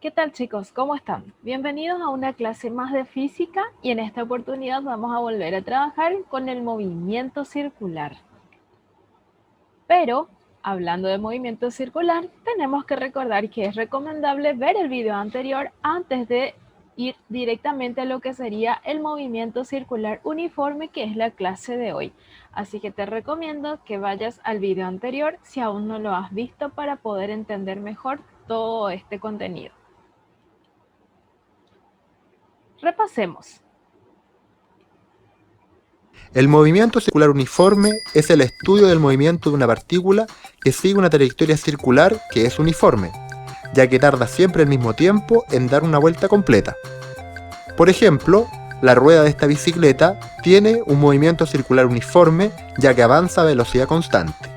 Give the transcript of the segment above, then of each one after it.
¿Qué tal chicos? ¿Cómo están? Bienvenidos a una clase más de física y en esta oportunidad vamos a volver a trabajar con el movimiento circular. Pero, hablando de movimiento circular, tenemos que recordar que es recomendable ver el video anterior antes de ir directamente a lo que sería el movimiento circular uniforme, que es la clase de hoy. Así que te recomiendo que vayas al video anterior si aún no lo has visto para poder entender mejor todo este contenido. Repasemos. El movimiento circular uniforme es el estudio del movimiento de una partícula que sigue una trayectoria circular que es uniforme, ya que tarda siempre el mismo tiempo en dar una vuelta completa. Por ejemplo, la rueda de esta bicicleta tiene un movimiento circular uniforme ya que avanza a velocidad constante.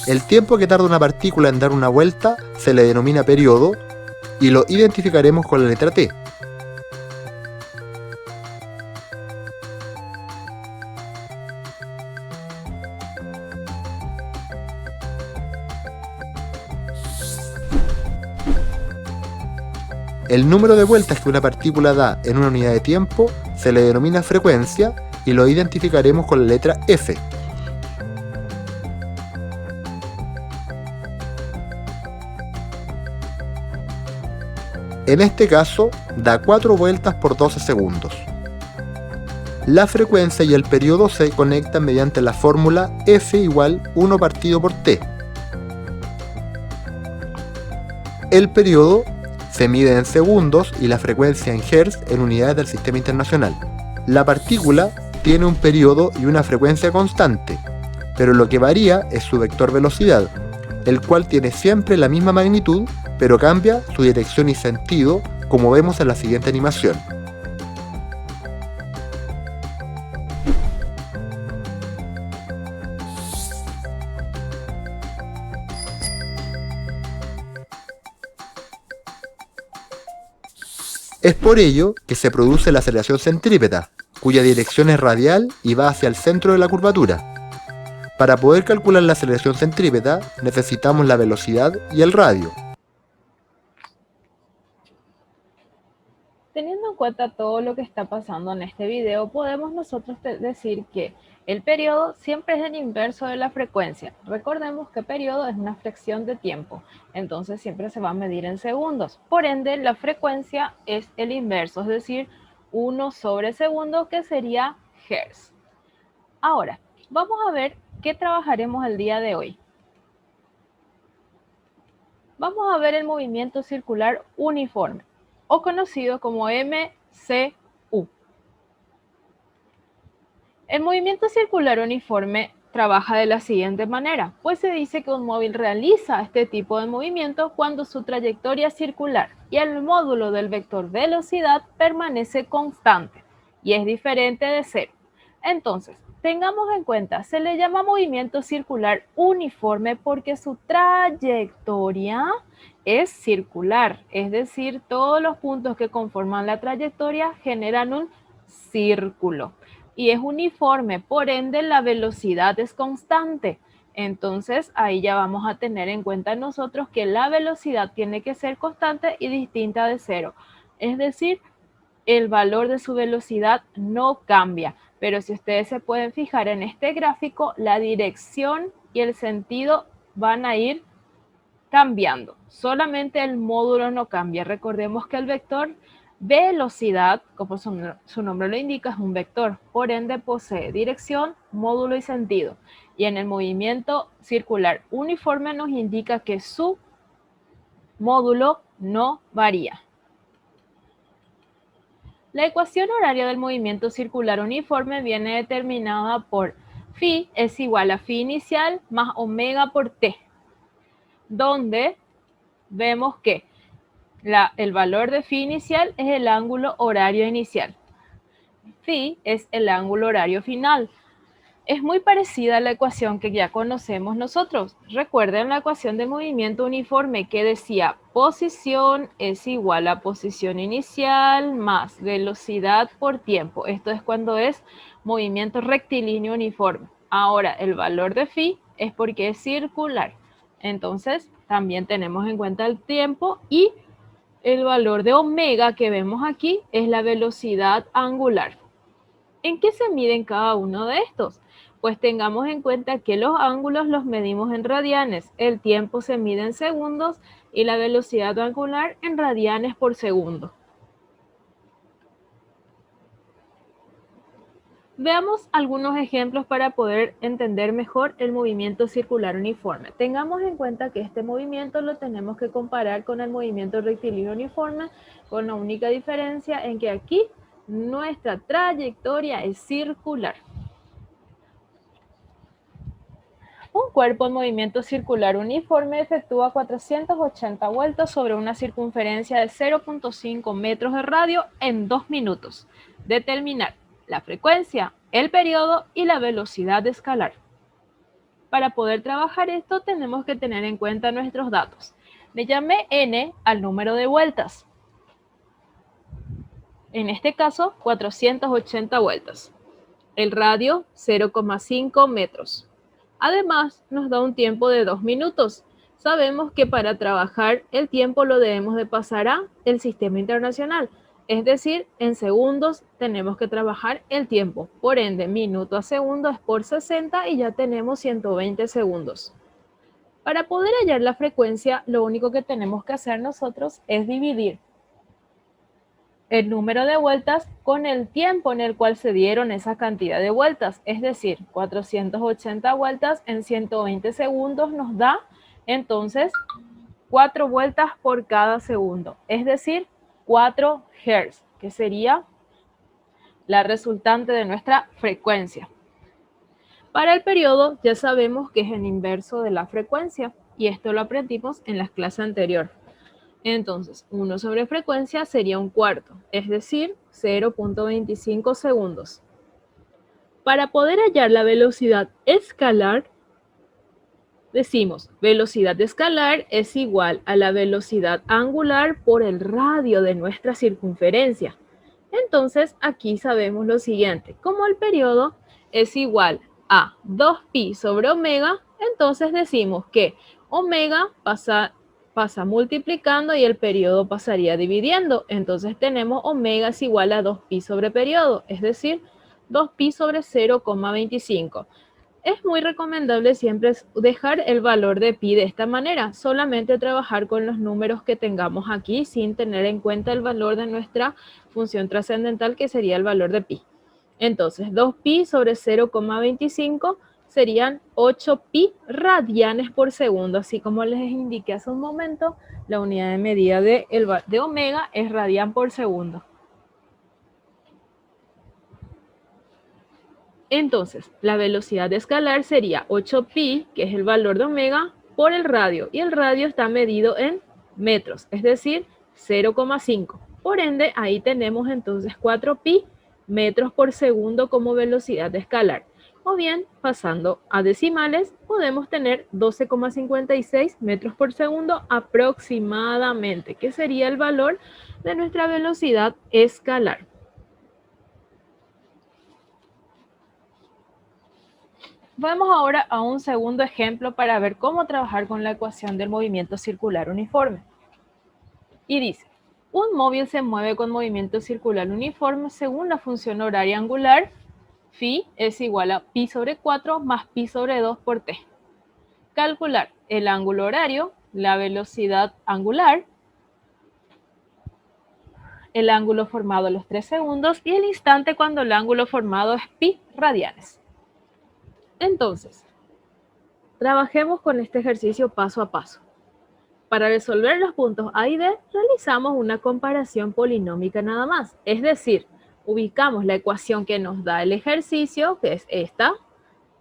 El tiempo que tarda una partícula en dar una vuelta se le denomina periodo y lo identificaremos con la letra T. El número de vueltas que una partícula da en una unidad de tiempo se le denomina frecuencia y lo identificaremos con la letra F. En este caso, da 4 vueltas por 12 segundos. La frecuencia y el periodo se conectan mediante la fórmula F igual 1 partido por T. El periodo se mide en segundos y la frecuencia en Hz en unidades del sistema internacional. La partícula tiene un periodo y una frecuencia constante, pero lo que varía es su vector velocidad, el cual tiene siempre la misma magnitud, pero cambia su dirección y sentido, como vemos en la siguiente animación. Es por ello que se produce la aceleración centrípeta, cuya dirección es radial y va hacia el centro de la curvatura. Para poder calcular la aceleración centrípeta, necesitamos la velocidad y el radio. Teniendo en cuenta todo lo que está pasando en este video, podemos nosotros decir que el periodo siempre es el inverso de la frecuencia. Recordemos que periodo es una fracción de tiempo, entonces siempre se va a medir en segundos. Por ende, la frecuencia es el inverso, es decir, 1 sobre segundo, que sería Hz. Ahora, vamos a ver qué trabajaremos el día de hoy. Vamos a ver el movimiento circular uniforme, o conocido como MCU. El movimiento circular uniforme trabaja de la siguiente manera, pues se dice que un móvil realiza este tipo de movimiento cuando su trayectoria circular y el módulo del vector velocidad permanece constante y es diferente de cero. Entonces, tengamos en cuenta, se le llama movimiento circular uniforme porque su trayectoria es circular, es decir, todos los puntos que conforman la trayectoria generan un círculo y es uniforme, por ende la velocidad es constante. Entonces ahí ya vamos a tener en cuenta nosotros que la velocidad tiene que ser constante y distinta de cero. Es decir, el valor de su velocidad no cambia. Pero si ustedes se pueden fijar en este gráfico, la dirección y el sentido van a ir cambiando. Solamente el módulo no cambia. Recordemos que el vector velocidad, como su nombre lo indica, es un vector. Por ende, posee dirección, módulo y sentido. Y en el movimiento circular uniforme nos indica que su módulo no varía. La ecuación horaria del movimiento circular uniforme viene determinada por phi es igual a phi inicial más omega por t, donde vemos que el valor de phi inicial es el ángulo horario inicial. Phi es el ángulo horario final. Es muy parecida a la ecuación que ya conocemos nosotros. Recuerden la ecuación de movimiento uniforme que decía posición es igual a posición inicial más velocidad por tiempo. Esto es cuando es movimiento rectilíneo uniforme. Ahora, el valor de phi es porque es circular. Entonces, también tenemos en cuenta el tiempo y el valor de omega que vemos aquí es la velocidad angular. ¿En qué se miden cada uno de estos? Pues tengamos en cuenta que los ángulos los medimos en radianes, el tiempo se mide en segundos y la velocidad angular en radianes por segundo. Veamos algunos ejemplos para poder entender mejor el movimiento circular uniforme. Tengamos en cuenta que este movimiento lo tenemos que comparar con el movimiento rectilíneo uniforme, con la única diferencia en que aquí nuestra trayectoria es circular. Un cuerpo en movimiento circular uniforme efectúa 480 vueltas sobre una circunferencia de 0.5 metros de radio en 2 minutos. Determinar la frecuencia, el periodo y la velocidad escalar. Para poder trabajar esto tenemos que tener en cuenta nuestros datos. Le llamé n al número de vueltas. En este caso, 480 vueltas. El radio, 0,5 metros. Además, nos da un tiempo de 2 minutos. Sabemos que para trabajar el tiempo lo debemos de pasar a el sistema internacional. Es decir, en segundos tenemos que trabajar el tiempo. Por ende, minuto a segundo es por 60 y ya tenemos 120 segundos. Para poder hallar la frecuencia, lo único que tenemos que hacer nosotros es dividir el número de vueltas con el tiempo en el cual se dieron esa cantidad de vueltas. Es decir, 480 vueltas en 120 segundos nos da entonces 4 vueltas por cada segundo. Es decir, 4 Hz, que sería la resultante de nuestra frecuencia. Para el periodo ya sabemos que es el inverso de la frecuencia y esto lo aprendimos en la clase anterior. Entonces, 1 sobre frecuencia sería un cuarto, es decir, 0.25 segundos. Para poder hallar la velocidad escalar, decimos, velocidad escalar es igual a la velocidad angular por el radio de nuestra circunferencia. Entonces, aquí sabemos lo siguiente, como el periodo es igual a 2pi sobre omega, entonces decimos que omega pasa multiplicando y el periodo pasaría dividiendo. Entonces tenemos omega es igual a 2pi sobre periodo, es decir, 2pi sobre 0,25. Es muy recomendable siempre dejar el valor de pi de esta manera, solamente trabajar con los números que tengamos aquí sin tener en cuenta el valor de nuestra función trascendental que sería el valor de pi. Entonces 2pi sobre 0,25 serían 8pi radianes por segundo, así como les indiqué hace un momento, la unidad de medida de omega es radian por segundo. Entonces, la velocidad escalar sería 8pi, que es el valor de omega, por el radio, y el radio está medido en metros, es decir, 0,5. Por ende, ahí tenemos entonces 4pi metros por segundo como velocidad escalar. O bien, pasando a decimales, podemos tener 12,56 metros por segundo aproximadamente, que sería el valor de nuestra velocidad escalar. Vamos ahora a un segundo ejemplo para ver cómo trabajar con la ecuación del movimiento circular uniforme. Y dice, un móvil se mueve con movimiento circular uniforme según la función horaria angular, phi es igual a pi sobre 4 más pi sobre 2 por t. Calcular el ángulo horario, la velocidad angular, el ángulo formado a los 3 segundos y el instante cuando el ángulo formado es pi radianes. Entonces, trabajemos con este ejercicio paso a paso. Para resolver los puntos A y D, realizamos una comparación polinómica nada más. Es decir, ubicamos la ecuación que nos da el ejercicio, que es esta,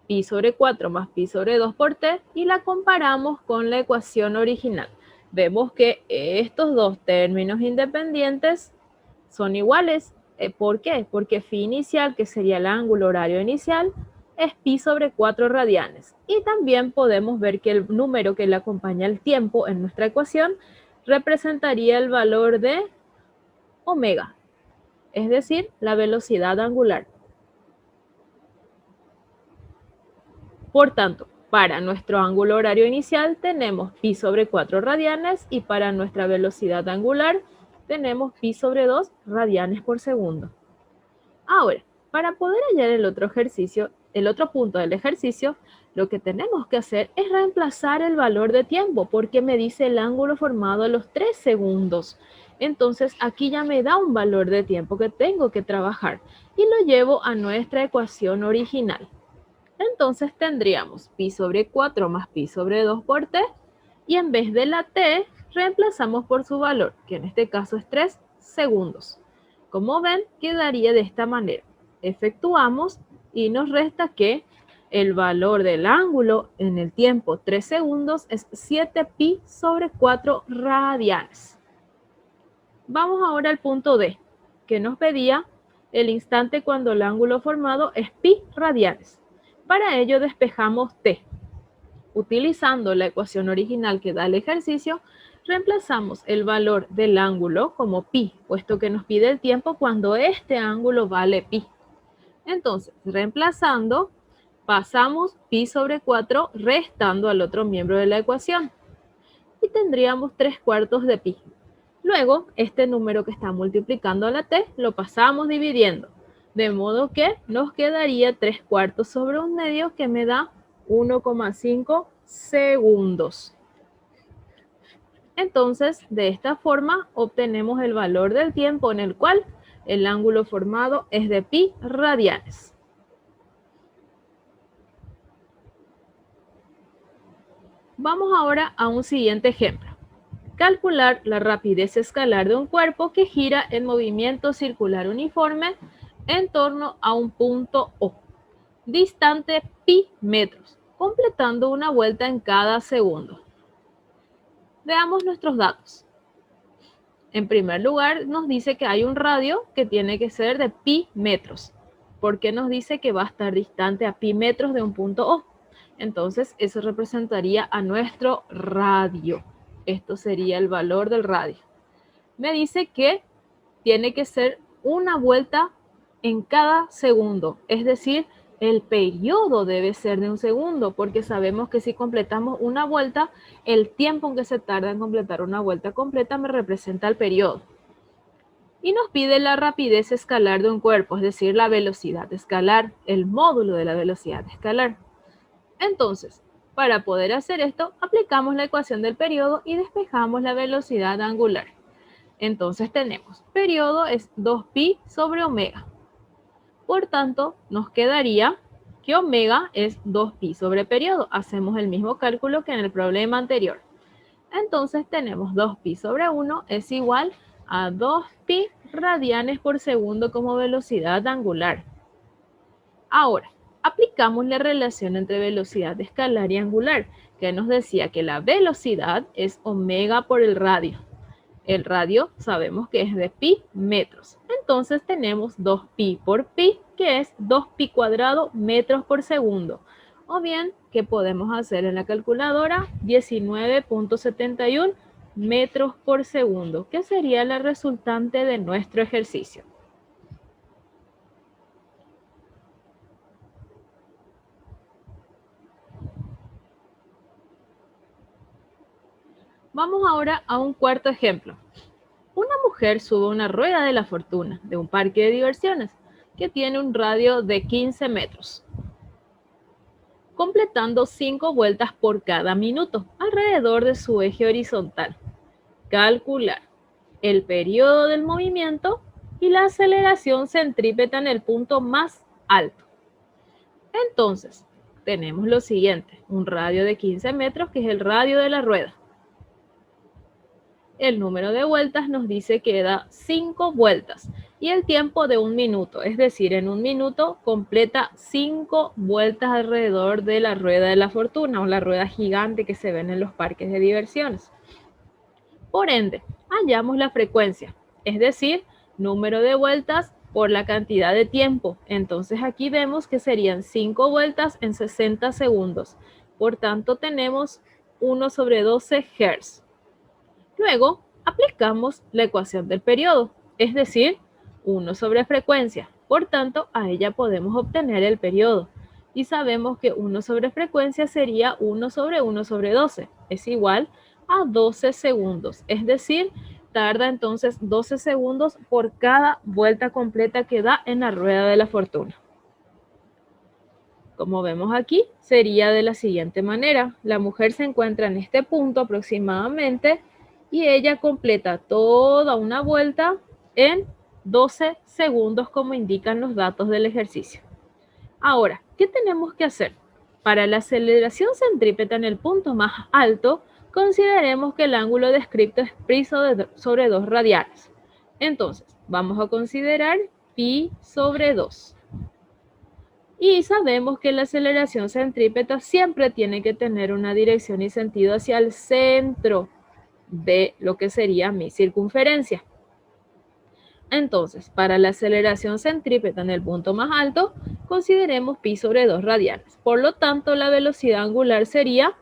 pi sobre 4 más pi sobre 2 por t, y la comparamos con la ecuación original. Vemos que estos dos términos independientes son iguales. ¿Por qué? Porque phi inicial, que sería el ángulo horario inicial, es pi sobre 4 radianes. Y también podemos ver que el número que le acompaña al tiempo en nuestra ecuación representaría el valor de omega, es decir, la velocidad angular. Por tanto, para nuestro ángulo horario inicial tenemos pi sobre 4 radianes y para nuestra velocidad angular tenemos pi sobre 2 radianes por segundo. Ahora, para poder hallar el otro punto del ejercicio, lo que tenemos que hacer es reemplazar el valor de tiempo porque me dice el ángulo formado a los 3 segundos. Entonces aquí ya me da un valor de tiempo que tengo que trabajar y lo llevo a nuestra ecuación original. Entonces tendríamos pi sobre 4 más pi sobre 2 por t y en vez de la t reemplazamos por su valor, que en este caso es 3 segundos. Como ven, quedaría de esta manera. Efectuamos y nos resta que el valor del ángulo en el tiempo 3 segundos es 7 pi sobre 4 radianes. Vamos ahora al punto D, que nos pedía el instante cuando el ángulo formado es pi radianes. Para ello despejamos t. Utilizando la ecuación original que da el ejercicio, reemplazamos el valor del ángulo como pi, puesto que nos pide el tiempo cuando este ángulo vale pi. Entonces, reemplazando, pasamos pi sobre 4 restando al otro miembro de la ecuación. Y tendríamos 3/4 de pi. Luego, este número que está multiplicando a la t lo pasamos dividiendo. De modo que nos quedaría 3/4 sobre 1/2 que me da 1,5 segundos. Entonces, de esta forma obtenemos el valor del tiempo en el cual el ángulo formado es de pi radianes. Vamos ahora a un siguiente ejemplo. Calcular la rapidez escalar de un cuerpo que gira en movimiento circular uniforme en torno a un punto O, distante pi metros, completando una vuelta en cada segundo. Veamos nuestros datos. En primer lugar, nos dice que hay un radio que tiene que ser de pi metros. ¿Por qué nos dice que va a estar distante a pi metros de un punto O? Entonces, eso representaría a nuestro radio. Esto sería el valor del radio. Me dice que tiene que ser una vuelta en cada segundo, es decir, el periodo debe ser de un segundo, porque sabemos que si completamos una vuelta, el tiempo en que se tarda en completar una vuelta completa me representa el periodo. Y nos pide la rapidez escalar de un cuerpo, es decir, la velocidad escalar, el módulo de la velocidad escalar. Entonces, para poder hacer esto, aplicamos la ecuación del periodo y despejamos la velocidad angular. Entonces tenemos, periodo es 2pi sobre omega. Por tanto, nos quedaría que omega es 2pi sobre periodo. Hacemos el mismo cálculo que en el problema anterior. Entonces tenemos 2pi sobre 1 es igual a 2pi radianes por segundo como velocidad angular. Ahora, aplicamos la relación entre velocidad escalar y angular, que nos decía que la velocidad es omega por el radio. El radio sabemos que es de pi metros. Entonces tenemos 2pi por pi, que es 2pi cuadrado metros por segundo. O bien, ¿qué podemos hacer en la calculadora? 19,71 metros por segundo, que sería la resultante de nuestro ejercicio. Vamos ahora a un cuarto ejemplo. Una mujer sube una rueda de la fortuna de un parque de diversiones que tiene un radio de 15 metros, completando 5 vueltas por cada minuto alrededor de su eje horizontal. Calcular el periodo del movimiento y la aceleración centrípeta en el punto más alto. Entonces, tenemos lo siguiente, un radio de 15 metros que es el radio de la rueda. El número de vueltas nos dice que da 5 vueltas y el tiempo de 1 minuto, es decir, en 1 minuto completa 5 vueltas alrededor de la rueda de la fortuna o la rueda gigante que se ven en los parques de diversiones. Por ende, hallamos la frecuencia, es decir, número de vueltas por la cantidad de tiempo. Entonces aquí vemos que serían 5 vueltas en 60 segundos. Por tanto, tenemos 1 sobre 12 Hz. Luego, aplicamos la ecuación del periodo, es decir, 1 sobre frecuencia. Por tanto, a ella podemos obtener el periodo. Y sabemos que 1 sobre frecuencia sería 1 sobre 1 sobre 12. Es igual a 12 segundos. Es decir, tarda entonces 12 segundos por cada vuelta completa que da en la rueda de la fortuna. Como vemos aquí, sería de la siguiente manera. La mujer se encuentra en este punto aproximadamente y ella completa toda una vuelta en 12 segundos como indican los datos del ejercicio. Ahora, ¿qué tenemos que hacer? Para la aceleración centrípeta en el punto más alto, consideremos que el ángulo descrito es pi sobre 2 radianes. Entonces, vamos a considerar pi sobre 2. Y sabemos que la aceleración centrípeta siempre tiene que tener una dirección y sentido hacia el centro de lo que sería mi circunferencia. Entonces, para la aceleración centrípeta en el punto más alto, consideremos pi sobre 2 radianes. Por lo tanto, la velocidad angular sería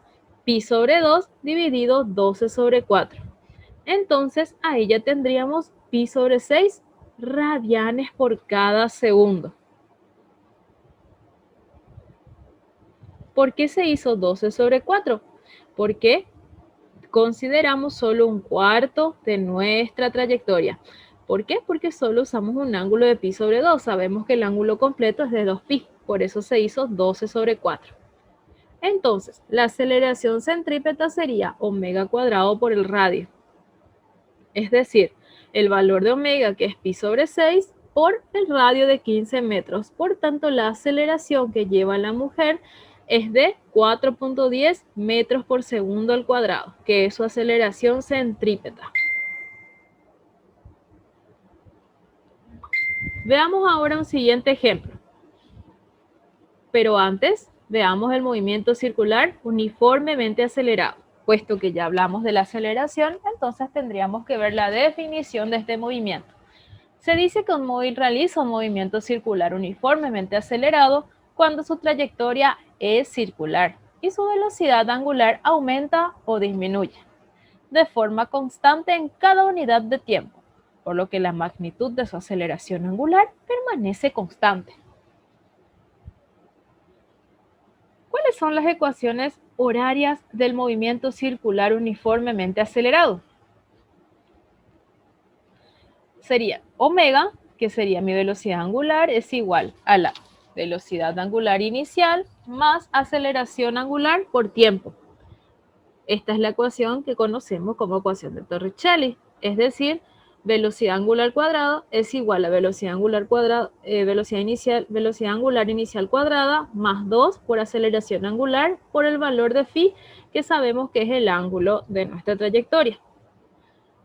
pi sobre 2 dividido 12 sobre 4. Entonces, ahí ya tendríamos pi sobre 6 radianes por cada segundo. ¿Por qué se hizo 12 sobre 4? Porque consideramos solo un cuarto de nuestra trayectoria. ¿Por qué? Porque solo usamos un ángulo de pi sobre 2. Sabemos que el ángulo completo es de 2pi, por eso se hizo 12 sobre 4. Entonces, la aceleración centrípeta sería omega cuadrado por el radio. Es decir, el valor de omega, que es pi sobre 6, por el radio de 15 metros. Por tanto, la aceleración que lleva la mujer es de 4.10 metros por segundo al cuadrado, que es su aceleración centrípeta. Veamos ahora un siguiente ejemplo. Pero antes, veamos el movimiento circular uniformemente acelerado. Puesto que ya hablamos de la aceleración, entonces tendríamos que ver la definición de este movimiento. Se dice que un móvil realiza un movimiento circular uniformemente acelerado cuando su trayectoria es circular y su velocidad angular aumenta o disminuye de forma constante en cada unidad de tiempo, por lo que la magnitud de su aceleración angular permanece constante. ¿Cuáles son las ecuaciones horarias del movimiento circular uniformemente acelerado? Sería omega, que sería mi velocidad angular, es igual a la velocidad angular inicial más aceleración angular por tiempo. Esta es la ecuación que conocemos como ecuación de Torricelli, es decir, velocidad angular cuadrada es igual a velocidad angular cuadrada, velocidad angular inicial cuadrada más 2 por aceleración angular por el valor de phi, que sabemos que es el ángulo de nuestra trayectoria.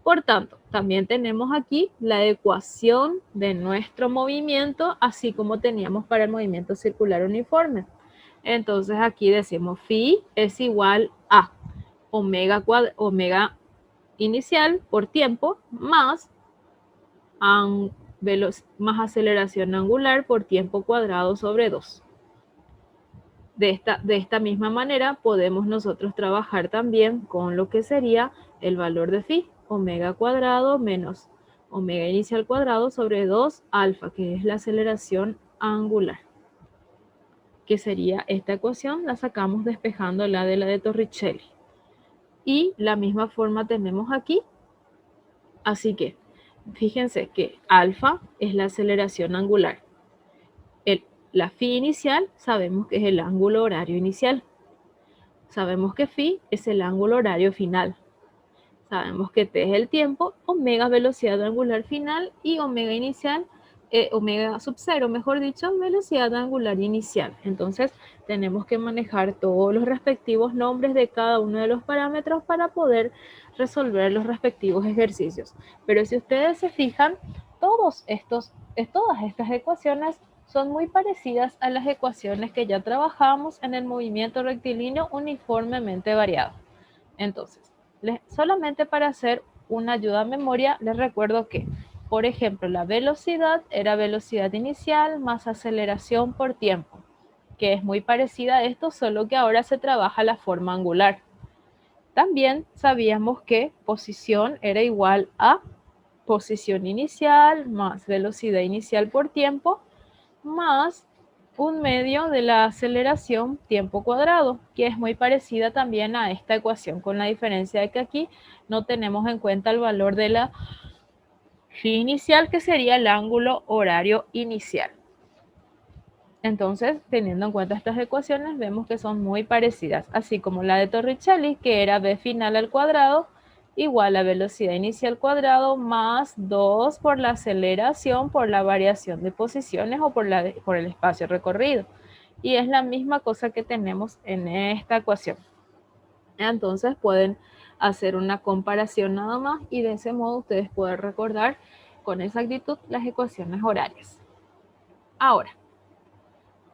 Por tanto, también tenemos aquí la ecuación de nuestro movimiento, así como teníamos para el movimiento circular uniforme. Entonces aquí decimos phi es igual a omega inicial por tiempo más aceleración angular por tiempo cuadrado sobre 2. De esta misma manera podemos nosotros trabajar también con lo que sería el valor de phi, omega cuadrado menos omega inicial cuadrado sobre 2 alfa, que es la aceleración angular. Que sería esta ecuación, la sacamos despejando la de Torricelli. Y la misma forma tenemos aquí. Así que, fíjense que alfa es la aceleración angular. La phi inicial sabemos que es el ángulo horario inicial. Sabemos que phi es el ángulo horario final. Sabemos que t es el tiempo, omega velocidad angular final y omega inicial, omega sub 0, mejor dicho, velocidad angular inicial. Entonces tenemos que manejar todos los respectivos nombres de cada uno de los parámetros para poder resolver los respectivos ejercicios. Pero si ustedes se fijan, todas estas ecuaciones son muy parecidas a las ecuaciones que ya trabajamos en el movimiento rectilíneo uniformemente variado. Entonces, solamente para hacer una ayuda a memoria, les recuerdo que, por ejemplo, la velocidad era velocidad inicial más aceleración por tiempo, que es muy parecida a esto, solo que ahora se trabaja la forma angular. También sabíamos que posición era igual a posición inicial más velocidad inicial por tiempo más un medio de la aceleración tiempo cuadrado, que es muy parecida también a esta ecuación, con la diferencia de que aquí no tenemos en cuenta el valor de la phi inicial, que sería el ángulo horario inicial. Entonces, teniendo en cuenta estas ecuaciones, vemos que son muy parecidas, así como la de Torricelli, que era b final al cuadrado igual a velocidad inicial al cuadrado más 2 por la aceleración por la variación de posiciones o por el espacio recorrido. Y es la misma cosa que tenemos en esta ecuación. Entonces pueden hacer una comparación nada más y de ese modo ustedes pueden recordar con exactitud las ecuaciones horarias. Ahora,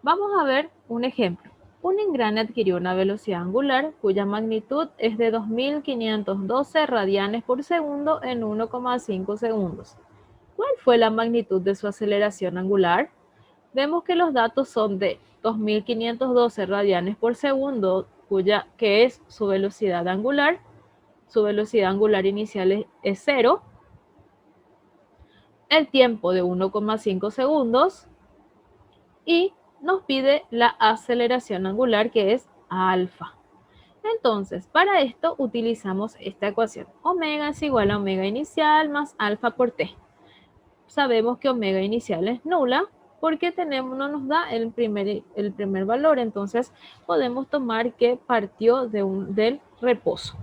vamos a ver un ejemplo. Un engrane adquirió una velocidad angular cuya magnitud es de 2512 radianes por segundo en 1,5 segundos. ¿Cuál fue la magnitud de su aceleración angular? Vemos que los datos son de 2512 radianes por segundo, que es su velocidad angular. Su velocidad angular inicial es 0. El tiempo de 1,5 segundos. Y nos pide la aceleración angular, que es alfa. Entonces, para esto utilizamos esta ecuación. Omega es igual a omega inicial más alfa por t. Sabemos que omega inicial es nula porque no nos da el primer valor. Entonces, podemos tomar que partió del reposo.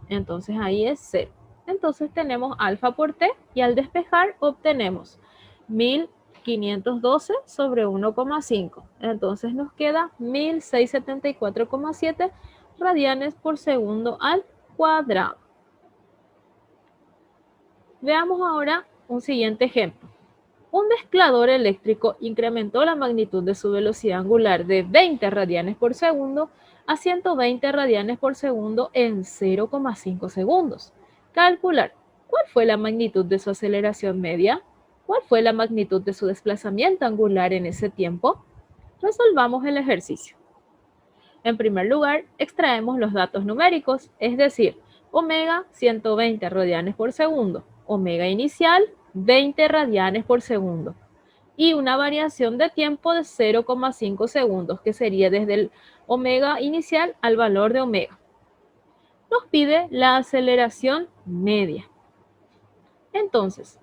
Entonces, ahí es 0. Entonces, tenemos alfa por t y al despejar obtenemos 1512 sobre 1,5. Entonces nos queda 1674,7 radianes por segundo al cuadrado. Veamos ahora un siguiente ejemplo. Un mezclador eléctrico incrementó la magnitud de su velocidad angular de 20 radianes por segundo a 120 radianes por segundo en 0,5 segundos. Calcular, ¿cuál fue la magnitud de su aceleración media? ¿Cuál fue la magnitud de su desplazamiento angular en ese tiempo? Resolvamos el ejercicio. En primer lugar, extraemos los datos numéricos, es decir, omega 120 radianes por segundo, omega inicial 20 radianes por segundo y una variación de tiempo de 0,5 segundos, que sería desde el omega inicial al valor de omega. Nos pide la aceleración media. Entonces,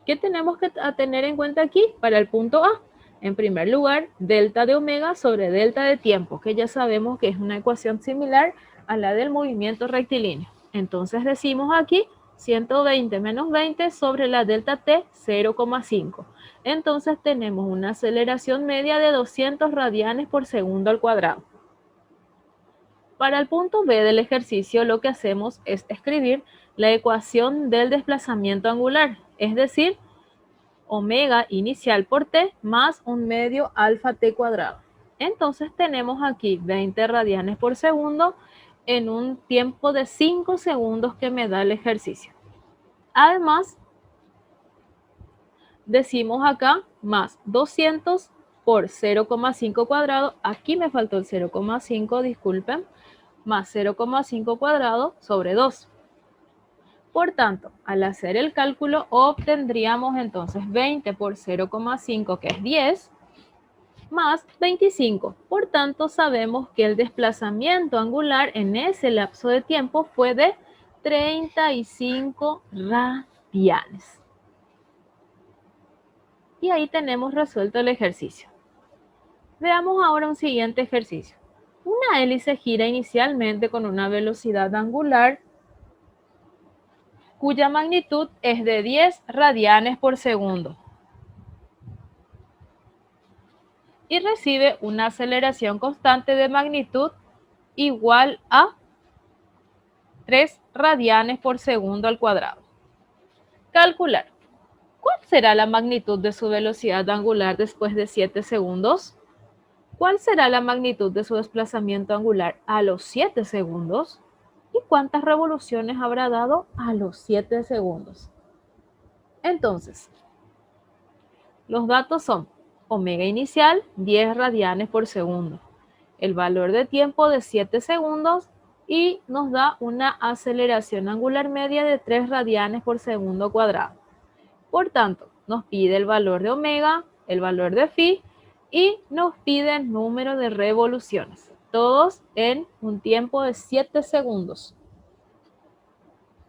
¿qué tenemos que tener en cuenta aquí para el punto A? En primer lugar, delta de omega sobre delta de tiempo, que ya sabemos que es una ecuación similar a la del movimiento rectilíneo. Entonces decimos aquí 120 menos 20 sobre la delta t, 0,5. Entonces tenemos una aceleración media de 200 radianes por segundo al cuadrado. Para el punto B del ejercicio, lo que hacemos es escribir la ecuación del desplazamiento angular, es decir, omega inicial por t más un medio alfa t cuadrado. Entonces tenemos aquí 20 radianes por segundo en un tiempo de 5 segundos que me da el ejercicio. Además, decimos acá más 200 por 0,5 cuadrado. Aquí me faltó el 0,5, disculpen, más 0,5 cuadrado sobre 2. Por tanto, al hacer el cálculo obtendríamos entonces 20 por 0,5, que es 10, más 25. Por tanto, sabemos que el desplazamiento angular en ese lapso de tiempo fue de 35 radianes. Y ahí tenemos resuelto el ejercicio. Veamos ahora un siguiente ejercicio. Una hélice gira inicialmente con una velocidad angular cuya magnitud es de 10 radianes por segundo y recibe una aceleración constante de magnitud igual a 3 radianes por segundo al cuadrado. Calcular. ¿Cuál será la magnitud de su velocidad angular después de 7 segundos? ¿Cuál será la magnitud de su desplazamiento angular a los 7 segundos? ¿Y cuántas revoluciones habrá dado a los 7 segundos? Entonces, los datos son omega inicial 10 radianes por segundo, el valor de tiempo de 7 segundos y nos da una aceleración angular media de 3 radianes por segundo cuadrado. Por tanto, nos pide el valor de omega, el valor de phi y nos pide el número de revoluciones, todos en un tiempo de 7 segundos.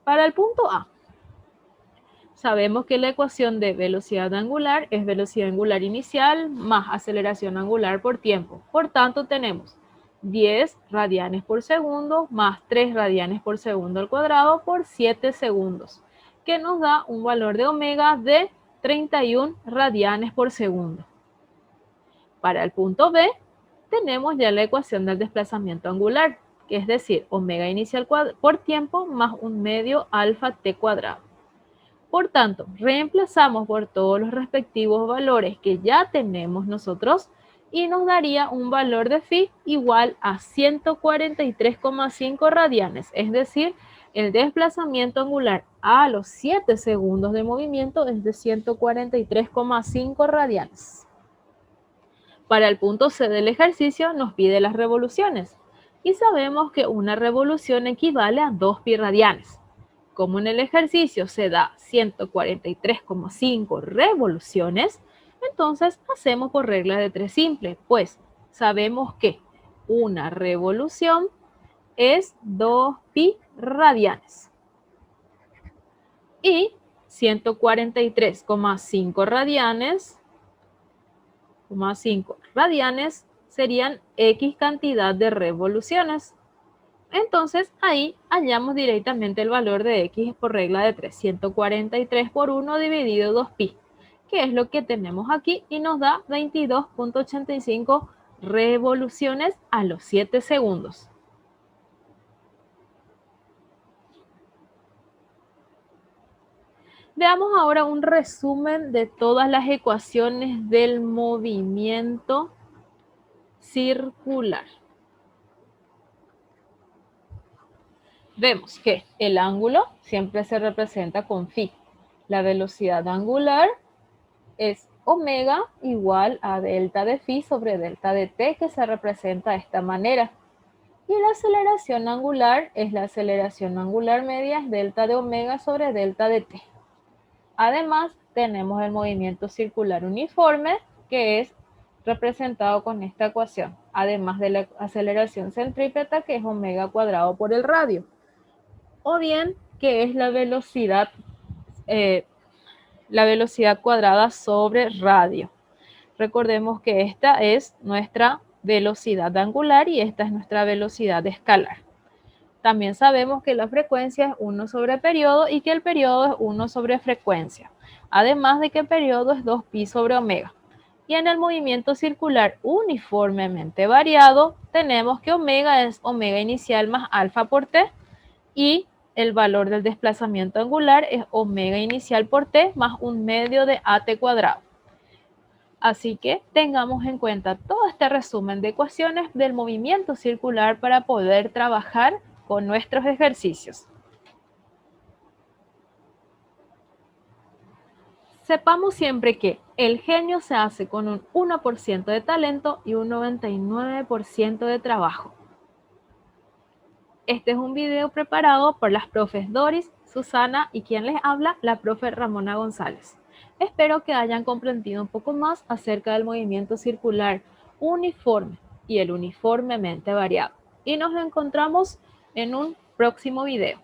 Para el punto A, sabemos que la ecuación de velocidad angular es velocidad angular inicial más aceleración angular por tiempo. Por tanto, tenemos 10 radianes por segundo más 3 radianes por segundo al cuadrado por 7 segundos, que nos da un valor de omega de 31 radianes por segundo. Para el punto B, tenemos ya la ecuación del desplazamiento angular, que es decir, omega inicial por tiempo más un medio alfa t cuadrado. Por tanto, reemplazamos por todos los respectivos valores que ya tenemos nosotros y nos daría un valor de phi igual a 143,5 radianes, es decir, el desplazamiento angular a los 7 segundos de movimiento es de 143,5 radianes. Para el punto C del ejercicio nos pide las revoluciones y sabemos que una revolución equivale a 2 pi radianes. Como en el ejercicio se da 143,5 revoluciones, entonces hacemos por regla de 3 simple, pues sabemos que una revolución es 2 pi radianes y 143,5 radianes serían X cantidad de revoluciones. Entonces ahí hallamos directamente el valor de X por regla de 3, 143 por 1 dividido 2pi, que es lo que tenemos aquí y nos da 22,85 revoluciones a los 7 segundos. Veamos ahora un resumen de todas las ecuaciones del movimiento circular. Vemos que el ángulo siempre se representa con phi. La velocidad angular es omega igual a delta de phi sobre delta de t, que se representa de esta manera. Y la aceleración angular es la aceleración angular media, es delta de omega sobre delta de t. Además, tenemos el movimiento circular uniforme, que es representado con esta ecuación, además de la aceleración centrípeta, que es omega cuadrado por el radio. O bien, que es la velocidad cuadrada sobre radio. Recordemos que esta es nuestra velocidad angular y esta es nuestra velocidad escalar. También sabemos que la frecuencia es 1 sobre periodo y que el periodo es 1 sobre frecuencia. Además de que el periodo es 2pi sobre omega. Y en el movimiento circular uniformemente variado, tenemos que omega es omega inicial más alfa por t y el valor del desplazamiento angular es omega inicial por t más un medio de at cuadrado. Así que tengamos en cuenta todo este resumen de ecuaciones del movimiento circular para poder trabajar con nuestros ejercicios. Sepamos siempre que el genio se hace con un 1% de talento y un 99% de trabajo. Este es un video preparado por las profes Doris, Susana y quien les habla, la profe Ramona González. Espero que hayan comprendido un poco más acerca del movimiento circular uniforme y el uniformemente variado. Y nos encontramos en un próximo video.